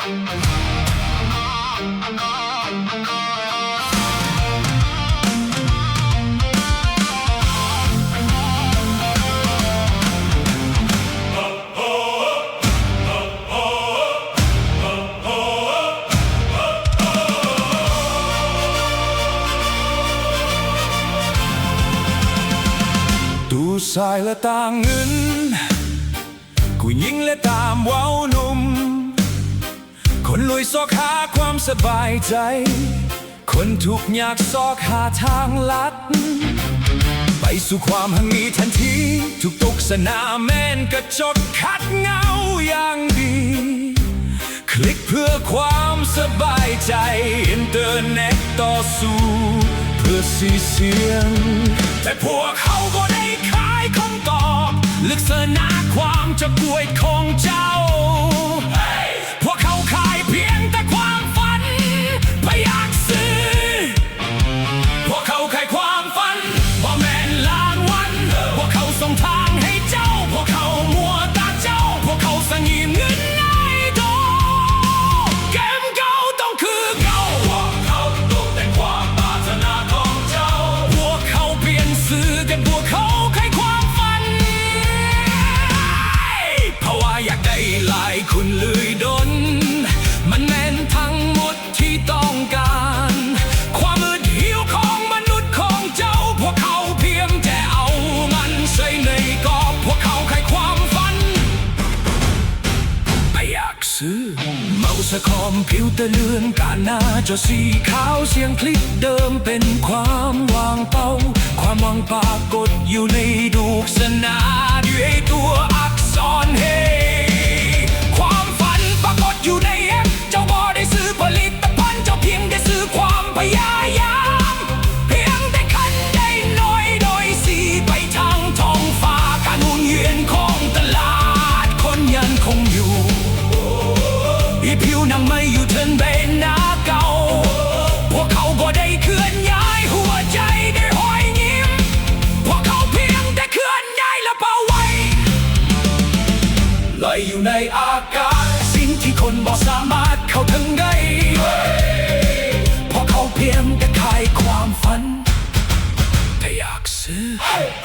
ตูสายและต่างเงินกูยิงและตามเว้านุ่มคนรวยซอกหาความสบายใจคนทุกข์ยากซอกหาทางลัดไปสู่ความหังมีทันทีทุกตุกสนาแม่นกระจกคัดเงาอย่างดีคลิกเพื่อความสบายใจอินเทอร์เน็ตต่อสู้เพื่อเสียงแต่พวกเขาก็ได้ขายคำตอบลึกเสนาความจะกวยของเจ้า พวกเขาขายเพียงแต่ความฝันไม่อยากซื้อพวกเขาขายความฝันบ่แม่นล้านวันพวกเขาส่งทางให้เจ้าพวกเขามัวตาเจ้าพวกเขาสั่งยืมเงินให้ดอกเกมเก่าต้องคือเก่าพวกเขาตกแต่งความปรารถนาของเจ้าพวกเขาเปลี่ยนสื่อกันพวกเขาขายความฝันเพราะว่าอยากได้หลายคุณเลยดนมันแม่นทั้งหมดที่ต้องการความมืดหิวของมนุษย์ของเจ้าพวกเขาเพียงแต่เอามันใส่ในกรอบพวกเขาขายความฝันไม่อยากซื้อเมาส์คอมพิวเตอร์เลื่อนการหน้าจอสีขาวเสียงคลิกเดิมเป็นความวางเป้าความวางปรากฏอยู่ในดูกสนาด้วยตัวอักษรเฮความฝันปรากฏอยู่ในแอปเจ้าบ่ได้ซื้อผลิตภัณฑ์เจ้าเพียงได้ซื้อความพยายามเพียงแต่คันได้น้อยโดยสีไปทางท้องฟ้าการหมุนเวียนของตลาดคนยังคงอยู่อีผิวหนังไม่อยู่เทินใบหน้าเก่าพวกเขาก็ได้เคลื่อนย้ายหัวใจได้หอยยิ้มพวกเขาเพียงแต่เคลื่อนย้ายและเป่าไว้ลอยอยู่ในอากาศสิ่งที่คนบ่สามารถเข้าถึงได้เพราะเขาเพียงแต่ขายความฝันแต่อยากซื้อ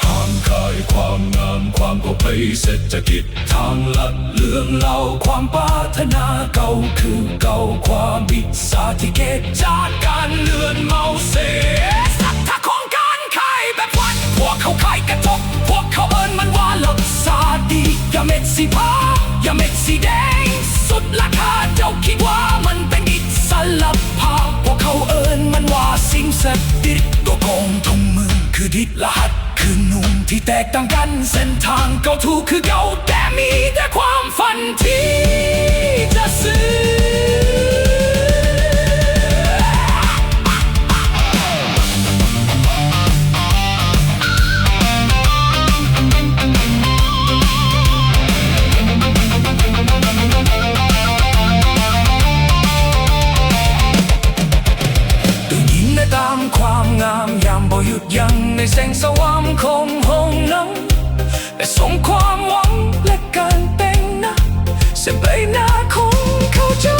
ห้ามขายความงามความก็ไปเศรษฐกิจทางลัดเรื่องเล่าความปรารถนาเก่าคือเก่าความบิดสาที่เกตจากการเลื่อนเมาเสศรัทธาของการขายแบบวันพวกเขาขายกระจกพวกเขาเอิ้นมันว่าหลดซาดีอย่าเม็ดสีฟ้าอย่าเม็ดสีแดงสุดราคาเจ้าคิดว่ามันเป็นอิสระภาพพวกเขาเอิ้นมันว่าสิ่งเสพติดตัวโกงทุกมือคือดิดรหัสคือหนุ่มที่แตกต่างกันเส้นทางเก่าถูกคือเก่าแต่มีแต่ความฝันที่จะซื้อตามความงามยามบ่หยุดยั้งในแสงสว่างของห้องน้ำแต่ส่งความหวังและการแต่งหน้าเส้นใบหน้าของเขาเจ้า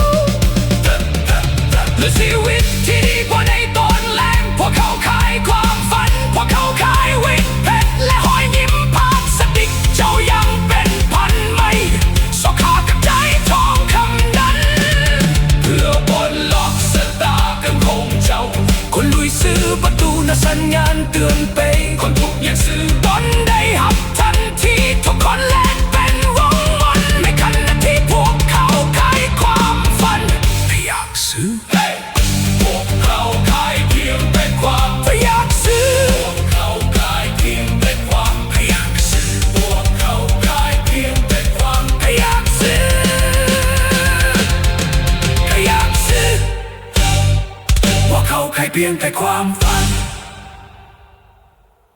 และชีวิตที่ดีกว่าในตอนแรกพวกเขาขายความฝันพวกเขาขายวิตเพชรและหอยยิ้มพาสติกเจ้ายังเป็นพันไม่สอกขากับใจทองคำนั้นเพื่อบนล็อกสตาร์กันคงเจ้าคนลุยซื้อประตูน่ะสัญญาณเตือนไปคนทุกอย่างซื้อบนได้หับทันทีทุกคนแลกเป็นวงมันไม่คันนาทีพวกเขาขายความฝันไม่อยากซื้อพวกเขาขายเพียงแต่ความไม่อยากซื้อพวกเขาขายเพียงแต่ความไม่อยากซื้อพวกเขาขายเพียงแต่ความไม่อยากซื้อพวกเขาขายเพียงแต่ความฝัน